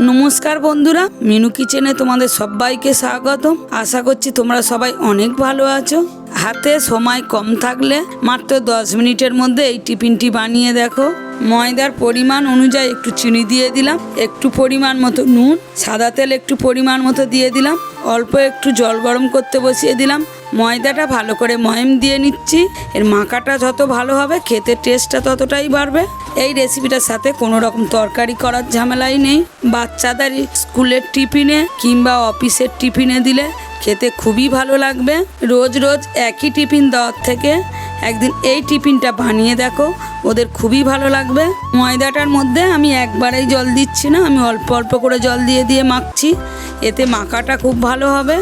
নমস্কার বন্ধুরা, মিনু কিচেনে তোমাদের সবাইকে স্বাগতম। আশা করছি তোমরা সবাই অনেক ভালো আছো। হাতে সময় কম থাকলে মাত্র 10 মিনিটের মধ্যে এই টিফিনটি বানিয়ে দেখো। ময়দার পরিমাণ অনুযায়ী একটু চিনি দিয়ে দিলাম, একটু পরিমাণ মতো নুন, সাদা তেল একটু পরিমাণ মতো দিয়ে দিলাম, অল্প একটু জল গরম করতে বসিয়ে দিলাম। ময়দাটা ভালো করে ময়ম দিয়ে নিচ্ছি। এর মাখাটা যত ভালো হবে খেতে টেস্টটা ততটাই বাড়বে। এই রেসিপিটার সাথে কোনো রকম তরকারি করার ঝামেলাই নেই। বাচ্চাদের স্কুলের টিফিনে কিংবা অফিসের টিফিনে দিলে খেতে খুবই ভালো লাগবে। রোজ রোজ একই টিফিন দেওয়ার থেকে একদিন এই টিফিনটা বানিয়ে দেখো, ওদের খুবই ভালো লাগবে। ময়দাটার মধ্যে আমি একবারেই জল দিচ্ছি না, আমি অল্প অল্প করে জল দিয়ে দিয়ে মাখছি, এতে মাখাটা খুব ভালো হবে।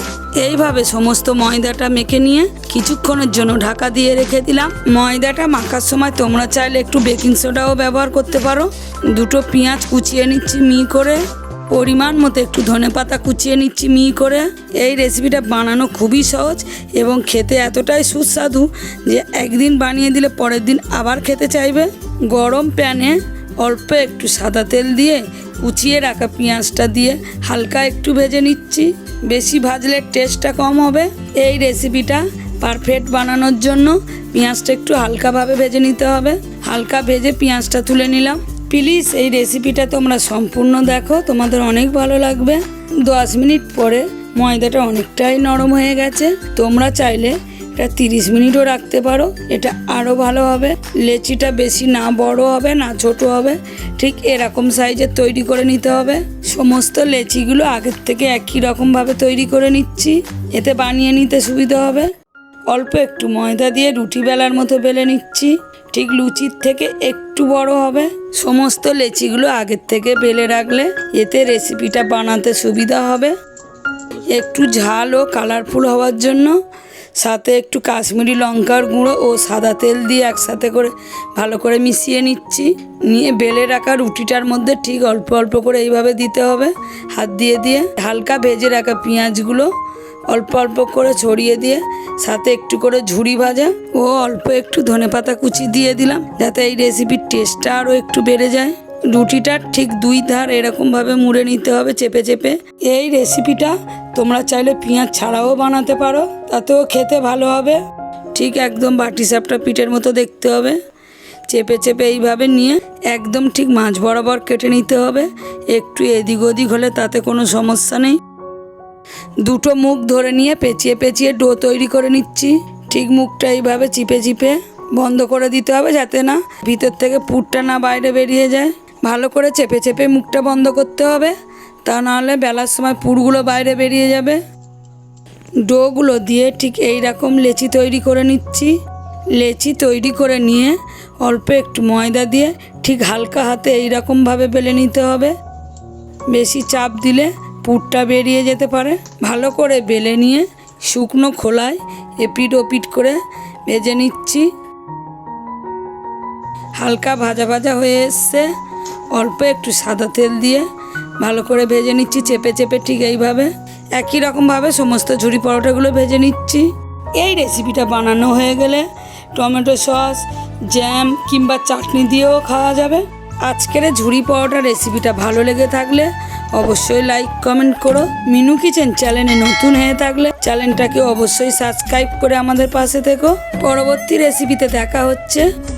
এইভাবে সমস্ত ময়দাটা মেখে নিয়ে কিছুক্ষণের জন্য ঢাকা দিয়ে রেখে দিলাম। ময়দাটা মাখার সময় তোমরা চাইলে একটু বেকিং সোডাও ব্যবহার করতে পারো। দুটো পেঁয়াজ কুচিয়ে নিচ্ছি মিহি করে, পরিমাণ মতো একটু ধনেপাতা কুচিয়ে নিচ্ছি মিহি করে। এই রেসিপিটা বানানো খুবই সহজ এবং খেতে এতটাই সুস্বাদু যে একদিন বানিয়ে দিলে পরের দিন আবার খেতে চাইবে। গরম প্যানে অল্প একটু সাদা তেল দিয়ে কুচিয়ে রাখা পেঁয়াজটা দিয়ে হালকা একটু ভেজে নিচ্ছি। বেশি ভাজলে টেস্টটা কম হবে। এই রেসিপিটা পারফেক্ট বানানোর জন্য পেঁয়াজটা একটু হালকাভাবে ভেজে নিতে হবে। হালকা ভেজে পেঁয়াজটা তুলে নিলাম। প্লিজ এই রেসিপিটা তোমরা সম্পূর্ণ দেখো, তোমাদের অনেক ভালো লাগবে। 10 মিনিট পরে ময়দাটা অনেকটাই নরম হয়ে গেছে। তোমরা চাইলে এটা 30 মিনিটও রাখতে পারো, এটা আরও ভালো হবে। লেচিটা বেশি না বড় হবে না ছোট হবে, ঠিক এরকম সাইজের তৈরি করে নিতে হবে। সমস্ত লেচিগুলো আগের থেকে একই রকমভাবে তৈরি করে নিচ্ছি, এতে বানিয়ে নিতে সুবিধা হবে। অল্প একটু ময়দা দিয়ে রুটি বেলার মতো বেলে নিচ্ছি, ঠিক লুচির থেকে একটু বড় হবে। সমস্ত লেচিগুলো আগের থেকে বেলে রাখলে এতে রেসিপিটা বানাতে সুবিধা হবে। একটু ঝাল ও কালারফুল হওয়ার জন্য সাথে একটু কাশ্মীরি লঙ্কার গুঁড়ো ও সাদা তেল দিয়ে একসাথে করে ভালো করে মিশিয়ে নিচ্ছি। নিয়ে বেলে রাখা রুটিটার মধ্যে ঠিক অল্প অল্প করে এইভাবে দিতে হবে হাত দিয়ে দিয়ে। হালকা ভেজে রাখা পেঁয়াজগুলো অল্প অল্প করে ছড়িয়ে দিয়ে সাথে একটু করে ঝুরি ভাজা ও অল্প একটু ধনেপাতা কুচি দিয়ে দিলাম, যাতে এই রেসিপির টেস্টটা আরও একটু বেড়ে যায়। রুটিটার ঠিক 2 ধার এরকমভাবে মুড়ে নিতে হবে চেপে চেপে। এই রেসিপিটা তোমরা চাইলে পেঁয়াজ ছাড়াও বানাতে পারো, তাতেও খেতে ভালো হবে। ঠিক একদম বাটি সাপটা পিঠের মতো দেখতে হবে। চেপে চেপে এইভাবে নিয়ে একদম ঠিক মাঝ বরাবর কেটে নিতে হবে। একটু এদিক ওদিক হলে তাতে কোনো সমস্যা নেই। দুটো মুখ ধরে নিয়ে পেঁচিয়ে পেঁচিয়ে ডো তৈরি করে নিচ্ছি। ঠিক মুখটা এইভাবে চিপে চিপে বন্ধ করে দিতে হবে, যাতে না ভিতর থেকে পুরটা না বাইরে বেরিয়ে যায়। ভালো করে চেপে চেপে মুখটা বন্ধ করতে হবে, তা নাহলে বেলার সময় পুরগুলো বাইরে বেরিয়ে যাবে। ডোগুলো দিয়ে ঠিক এই রকম লেচি তৈরি করে নিচ্ছি। লেচি তৈরি করে নিয়ে অল্প একটু ময়দা দিয়ে ঠিক হালকা হাতে এই রকমভাবে বেলে নিতে হবে। বেশি চাপ দিলে পুরটা বেরিয়ে যেতে পারে। ভালো করে বেলে নিয়ে শুকনো খোলায় এপিট ওপিট করে ভেজে নিচ্ছি। হালকা ভাজা ভাজা হয়ে এসছে, অল্প একটু সাদা তেল দিয়ে ভালো করে ভেজে নিচ্ছি চেপে চেপে। ঠিক এইভাবে একই রকমভাবে সমস্ত ঝুরি পরোটাগুলো ভেজে নিচ্ছি। এই রেসিপিটা বানানো হয়ে গেলে টমেটো সস, জ্যাম কিংবা চাটনি দিয়েও খাওয়া যাবে। আজকের ঝুরি পরোটা রেসিপিটা ভালো লেগে থাকলে অবশ্যই লাইক কমেন্ট করো। মিনু কিচেন চ্যানেলে নতুন হয়ে থাকলে চ্যানেলটাকে অবশ্যই সাবস্ক্রাইব করে আমাদের পাশে থেকো। পরবর্তী রেসিপিতে দেখা হচ্ছে।